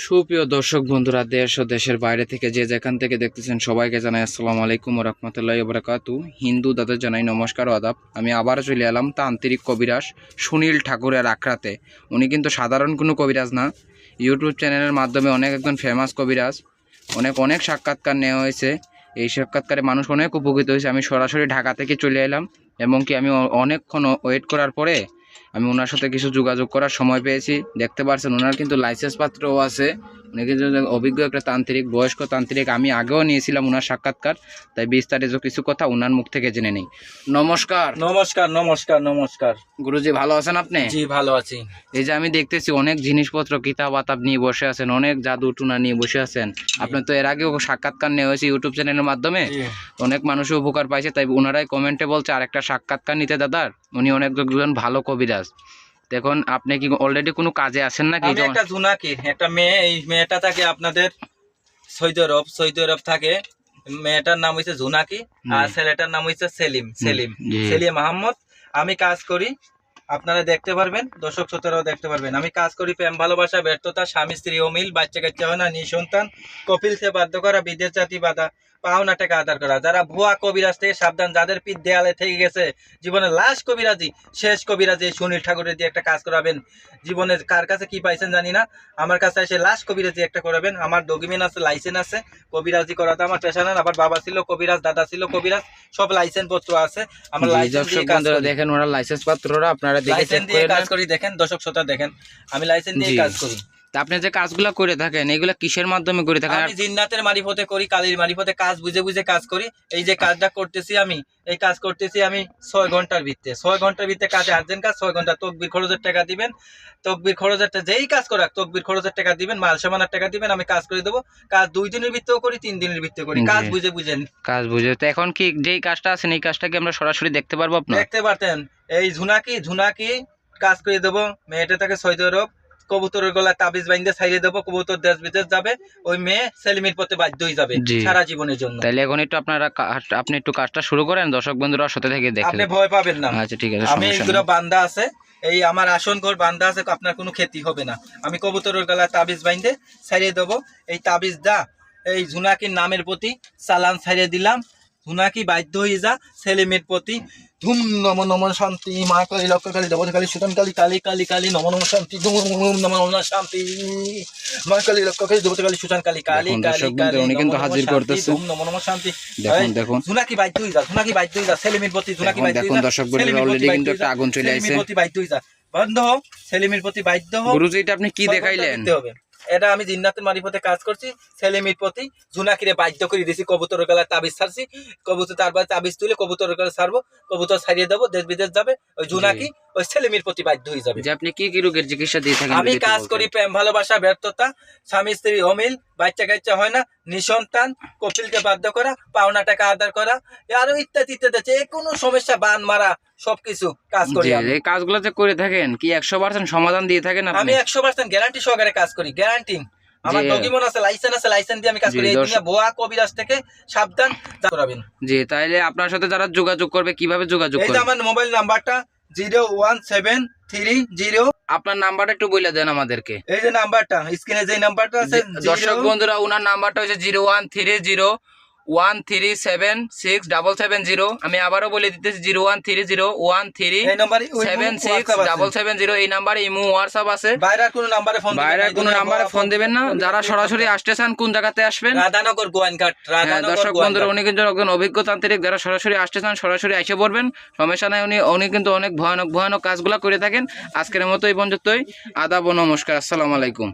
সুপ্রিয় দর্শক বন্ধুরা, দেশ ও দেশের বাইরে থেকে যে যেখান থেকে দেখতেছেন সবাইকে জানাই আসসালামু আলাইকুম ওয়া রাহমাতুল্লাহি ওয়া বারাকাতু। হিন্দু দাদার জানাই নমস্কার ও আদাব। আমি আবার চলে এলাম তান্ত্রিক কবিরাজ সুনীল ঠাকুরের আখড়াতে। উনি কিন্তু সাধারণ কোনো কবিরাজ না, ইউটিউব চ্যানেলের মাধ্যমে একজন ফেমাস কবিরাজ। অনেক সাক্ষাৎকার নেওয়া হয়েছে, এই সাক্ষাৎকারে মানুষ অনেক উপকৃত হয়েছে। আমি সরাসরি ঢাকা থেকে চলে এলাম এবং কি আমি অনেকক্ষণ ওয়েট করার পরে আমি ওনার সাথে কিছু যোগাযোগ করার সময় পেয়েছি। দেখতে পাচ্ছেন ওনার কিন্তু লাইসেন্স পাত্রও আছে। উনি কিন্তু অভিজ্ঞ একটা তান্ত্রিক, বয়স্ক তান্ত্রিক। আমি আগেও নিয়েছিলাম ওনার সাক্ষাৎকার, তাই বিস্তারিত কিছু কথা ওনার মুখ থেকে জেনে নেই। নমস্কার। নমস্কার নমস্কার নমস্কার গুরুজি, ভালো আছেন আপনি? জি ভালো আছি। এই যে আমি দেখতেছি অনেক জিনিসপত্র, কিতাব আতাব নিয়ে বসে আছেন, অনেক জাদু টুনা নিয়ে বসে আছেন। আপনি তো এর আগেও সাক্ষাৎকার নেওয়া হয়েছে ইউটিউব চ্যানেলের মাধ্যমে, অনেক মানুষও উপকার পাইছে। তাই ওনারাই কমেন্টে বলছে আরেকটা সাক্ষাৎকার নিতে দাদার। উনি একজন ভালো কবিরাজ। দেখুন, আপনি কি অলরেডি কোনো কাজে আছেন নাকি? আমি একটা জুনাকির একটা মেয়ে, এই মেয়েটা থাকে আপনাদের সৌদি আরব থাকে। মেয়েটার নাম হইছে জুনাকি আর ছেলেটার নাম হইছে সেলিম আহমদ। আমি কাজ করি, আপনারা দেখতে পারবেন, দর্শক শ্রোতারাও দেখতে পারবেন। আমি কাজ করি প্রেম ভালোবাসা ব্যর্থতা, স্বামী স্ত্রী অমিল, বাচ্চা কাচ্চা হয় না, নিঃসন্তান, কপিল সে বাধ্য করা, বিদেশ জাতি বাধা, পাওনা টাকা আদার করা। যারা ভুয়া কবিরাজ থেকে সাবধান, যাদের পিঠ দেয়ালে থেকে গেছে, জীবনের লাস্ট কবিরাজি, শেষ কবিরাজি সুনীল ঠাকুরের দিয়ে একটা কাজ করাবেন। জীবনের কার কাছে কি পাইছেন জানি না, আমার কাছে এসে লাস্ট কবিরাজি একটা করাবেন। আমার ডকুমেন্ট আছে, লাইসেন্স আছে, কবিরাজি করাতে আমার পেশা না। আবার বাবা ছিল কবিরাজ, দাদা ছিল কবিরাজ, সব লাইসেন্স পত্র আছে। আমার লাইসেন্স দিয়ে কাজ করি। দেখেন ওরা লাইসেন্স পত্ররা আপনারা দেখে চেক করে কাজ করি। দেখেন দর্শক শ্রোতা, দেখেন আমি লাইসেন্স দিয়ে কাজ করি। আপনি যে কাজগুলো করে থাকেন এগুলা কিসের মাধ্যমে করে থাকেন? আমি জিন্নাতের মারিফতে করি, কালীর মারিফতে কাজ বুঝে বুঝে কাজ করি। এই যে কাজটা করতেছি আমি, এই কাজ করতেছি আমি 6 ঘন্টার ভিতরে। 6 ঘন্টার ভিতরে কাজে আর্জেন্ট কাজ। 6 ঘন্টা তকবির খরচের টাকা দিবেন, তকবির খরচের যেই কাজ করাক তকবির খরচের টাকা দিবেন, মাল সামানের টাকা দিবেন, আমি কাজ করে দেবো। কাজ 2 দিনের ভিতরেও করি, 3 দিনের ভিতরে করি, কাজ বুঝে বুঝেন কাজ বুঝে। তো এখন কি যেই কাজটা আছেন এই কাজটা কি আমরা সরাসরি দেখতে পারবো? আপনারা দেখতে পারতেন। এই ঝুনাকি কাজ করে দেবো। মেয়েটা থাকে সৌদি আরব, কবুতরের গলায় তাবিজ বাইন্ধে ছাইড়ে দেবো, কবুতর দেশ বিদেশ যাবে, ওই মেয়ে সেলিমের পথে বাধ্য হয়ে যাবে সারা জীবনের জন্য। তাহলে এখন একটু আপনি একটু কাজটা শুরু করেন, দর্শক বন্ধুরা সাথে থেকে দেখেন, আপনি ভয় পাবেন না। আচ্ছা ঠিক আছে। আমি এইগুলো বান্দা আছে, এই আমার আসন ঘর বান্দা আছে, আপনার কোনো ক্ষতি হবে না। আমি কবুতরের গলায় তাবিজ বাইন্ধে ছাইড়ে দেবো। এই তাবিজ দা এই ঝুনাকির নামের প্রতি চালান ছাইড়ে দিলাম। ঝুনাকি বাধ্য হয়ে যা সেলিমের প্রতি। ধুম নম নম শান্তি, মা কালী, লক্ষ্য কালী, দেবতা কালী, সুতন কালী, কালী কালী কালী, নম নম শান্তি, ধুম নম নম শান্তি, মা কালী, লক্ষ্য কালী, দেবতা কালী, সুতন কালী, কালী কালী কালী, উনি কিন্তু হাজির করতেছে। ধুম নম নম শান্তি। দেখুন ঝুনাকি বাধ্য হয়ে যা, ঝুনাকি বাধ্য হয়ে যা সেলিমের প্রতি, ঝুনাকি বাধ্য হয়ে যা। দেখুন দর্শক বন্ধুরা, অলরেডি কিন্তু একটা আগুন চলে আইছে। সেলিমের প্রতি বাধ্য হয়ে যা, বন্ধ হও, সেলিমের প্রতি বাধ্য হও। গুরুজি, এটা আপনি কি দেখাইলেন? এটা আমি জিন্নাতের মারিফতে কাজ করছি। সেলিমের প্রতি জুনাকিরে বাধ্য করে দিয়েছি, কবুতরের গলায় তাবিজ ছাড়ছি। কবুতর তারপর তাবিজ তুলে কবুতরের গলায় ছাড়বো, কবুতর ছাড়িয়ে দেবো, দেশ বিদেশ যাবে। ওই জুনাকি ওই সেলিমের প্রতি বাধ্য হয়ে যাবে। যে আপনি কি রোগের চিকিৎসা দিয়ে থাকেন? আমি কাজ করি প্রেম ভালোবাসা ব্যর্থতা, স্বামী স্ত্রী অমিল, বাচ্চা কাচ্চা হয় না, নিঃসন্তান, কপিলকে বাধ্য করা, পাওনা টাকা আদার করা, আরো ইত্যাদি ইত্যাদি, যে কোনো সমস্যা বান মারা সবকিছু কাজ করি। এই কাজগুলো যে করে থাকেন কি 100% সমাধান দিয়ে থাকেন? আমি 100% গ্যারান্টি সহকারে কাজ করি, গ্যারান্টি। আমার ডকুমেন্ট আছে, লাইসেন্স আছে, লাইসেন্স দিয়ে আমি কাজ করি। এই দুনিয়া ভুয়া কবিরাজ থেকে সাবধান করাবেন। জি, তাইলে আপনার সাথে যারা যোগাযোগ করবে কিভাবে যোগাযোগ করবে? এই যে আমার মোবাইল নাম্বারটা 01730। আপনার নাম্বারটা একটু বলে দেন আমাদেরকে। এই যে নাম্বারটা স্ক্রিনে যে নাম্বারটা আছে, দর্শক বন্ধুরা, ওনার নাম্বারটা হচ্ছে 01301376770। আমি আবারও বলে দিতেছি 01301376770। এই নাম্বারে ইমো হোয়াটসঅ্যাপ আছে। বাইরের কোনো নাম্বারে ফোন দিবেন না। যারা সরাসরি আসতে চান কোন জায়গাতে আসবেন? রাধানগর গোয়াইনঘাট। দর্শক বন্ধুরা, উনি কিন্তু একজন অভিজ্ঞ তান্ত্রিক। যারা সরাসরি আসতে চান সরাসরি এসে পড়বেন, সমস্যা নাই। উনি কিন্তু অনেক ভয়ানক কাজগুলা করে থাকেন। আজকের মতো এই পর্যন্তই। আদাব ও নমস্কার, আসসালামু আলাইকুম।